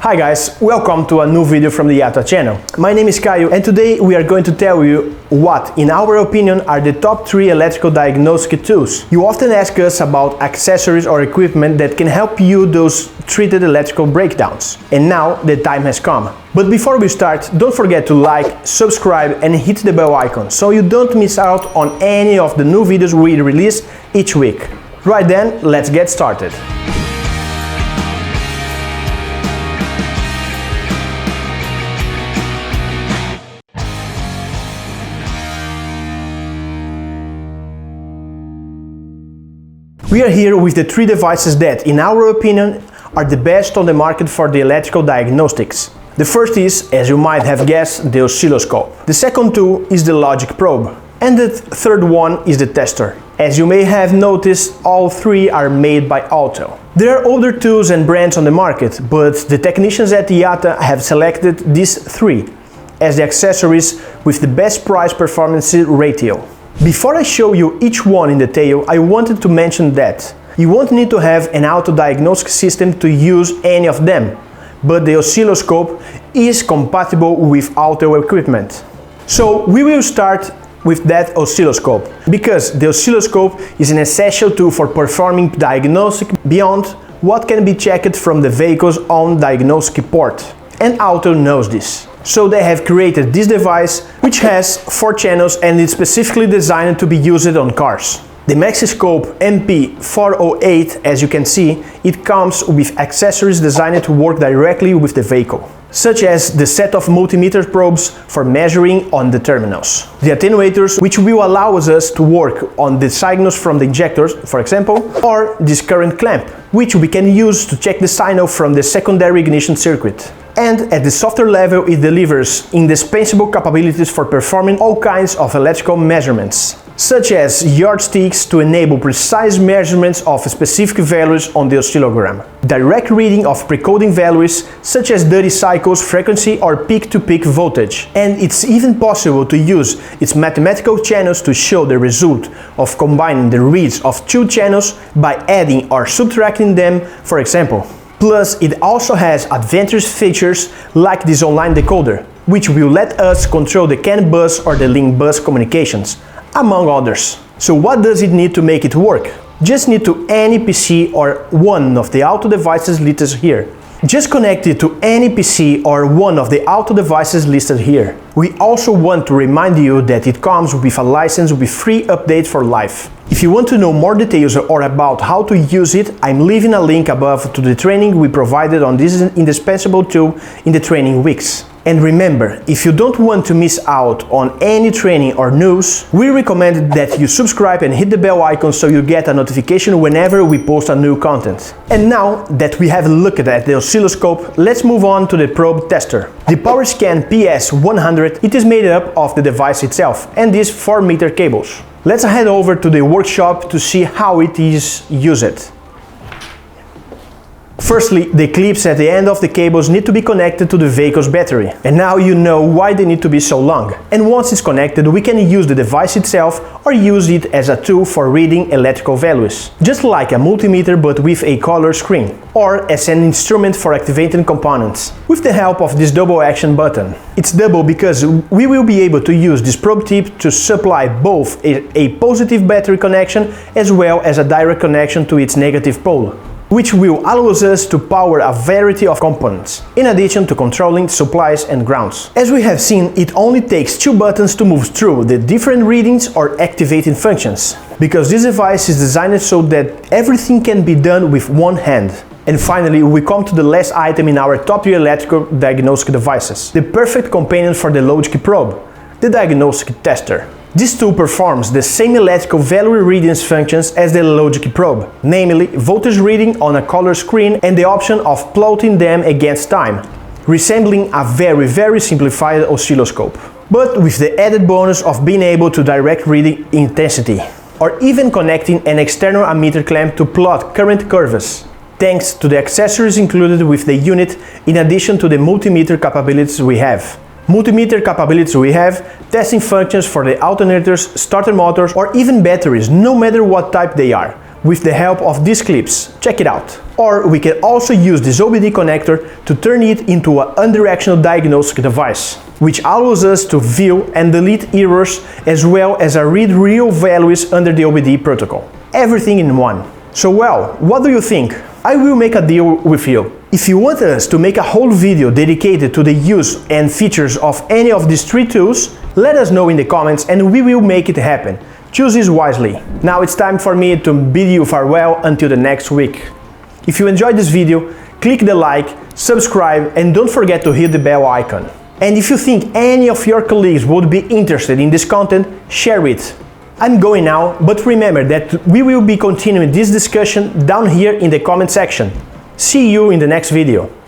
Hi guys, welcome to a new video from the EAATA channel. My name is Caio and today we are going to tell you what, in our opinion, are the top 3 electrical diagnostic tools. You often ask us about accessories or equipment that can help you those treated electrical breakdowns. And now the time has come. But before we start, don't forget to like, subscribe and hit the bell icon so you don't miss out on any of the new videos we release each week. Right then, let's get started. We are here with the 3 devices that, in our opinion, are the best on the market for the electrical diagnostics. The first is, as you might have guessed, the oscilloscope. The second tool is the logic probe. And the third one is the tester. As you may have noticed, all 3 are made by Autel. There are other tools and brands on the market, but the technicians at EAATA have selected these 3 as the accessories with the best price-performance ratio. Before I show you each one in detail, I wanted to mention that you won't need to have an auto-diagnostic system to use any of them, but the oscilloscope is compatible with Autel equipment. So we will start with that oscilloscope, because the oscilloscope is an essential tool for performing diagnostic beyond what can be checked from the vehicle's own diagnostic port. And Autel knows this. So they have created this device, which has 4 channels and is specifically designed to be used on cars. The MaxiScope MP408, as you can see, it comes with accessories designed to work directly with the vehicle, such as the set of multimeter probes for measuring on the terminals, the attenuators, which will allow us to work on the signals from the injectors, for example, or this current clamp, which we can use to check the signal from the secondary ignition circuit. And at the software level, it delivers indispensable capabilities for performing all kinds of electrical measurements, such as yardsticks to enable precise measurements of specific values on the oscillogram, direct reading of precoding values such as duty cycles, frequency or peak-to-peak voltage, and it's even possible to use its mathematical channels to show the result of combining the reads of 2 channels by adding or subtracting them, for example. Plus, it also has advanced features like this online decoder, which will let us control the CAN bus or the link bus communications, among others. So what does it need to make it work? Just need to any PC or one of the Auto devices listed here. Just connect it to any PC or one of the Auto devices listed here. We also want to remind you that it comes with a license with free update for life. If you want to know more details or about how to use it, I'm leaving a link above to the training we provided on this indispensable tool in the training weeks. And remember, if you don't want to miss out on any training or news, we recommend that you subscribe and hit the bell icon so you get a notification whenever we post a new content. And now that we have looked at the oscilloscope, let's move on to the probe tester. The PowerScan PS100, it is made up of the device itself and these 4-meter cables. Let's head over to the workshop to see how it is used. Firstly, the clips at the end of the cables need to be connected to the vehicle's battery. And now you know why they need to be so long. And once it's connected, we can use the device itself or use it as a tool for reading electrical values. Just like a multimeter but with a color screen. Or as an instrument for activating components. With the help of this double action button. It's double because we will be able to use this probe tip to supply both a positive battery connection as well as a direct connection to its negative pole, which will allow us to power a variety of components, in addition to controlling supplies and grounds. As we have seen, it only takes 2 buttons to move through the different readings or activating functions, because this device is designed so that everything can be done with one hand. And finally, we come to the last item in our top 3 electrical diagnostic devices, the perfect companion for the logic probe, the diagnostic tester. This tool performs the same electrical value readings functions as the logic probe, namely voltage reading on a color screen and the option of plotting them against time, resembling a very simplified oscilloscope, but with the added bonus of being able to direct reading intensity, or even connecting an external ammeter clamp to plot current curves, thanks to the accessories included with the unit in addition to the multimeter capabilities we have. Testing functions for the alternators, starter motors or even batteries, no matter what type they are, with the help of these clips. Check it out. Or we can also use this OBD connector to turn it into a unidirectional diagnostic device, which allows us to view and delete errors as well as read real values under the OBD protocol. Everything in one. So well, what do you think? I will make a deal with you. If you want us to make a whole video dedicated to the use and features of any of these three tools, let us know in the comments and we will make it happen. Choose this wisely. Now it's time for me to bid you farewell until the next week. If you enjoyed this video, click the like, subscribe, and don't forget to hit the bell icon. And if you think any of your colleagues would be interested in this content, share it. I'm going now, but remember that we will be continuing this discussion down here in the comment section. See you in the next video.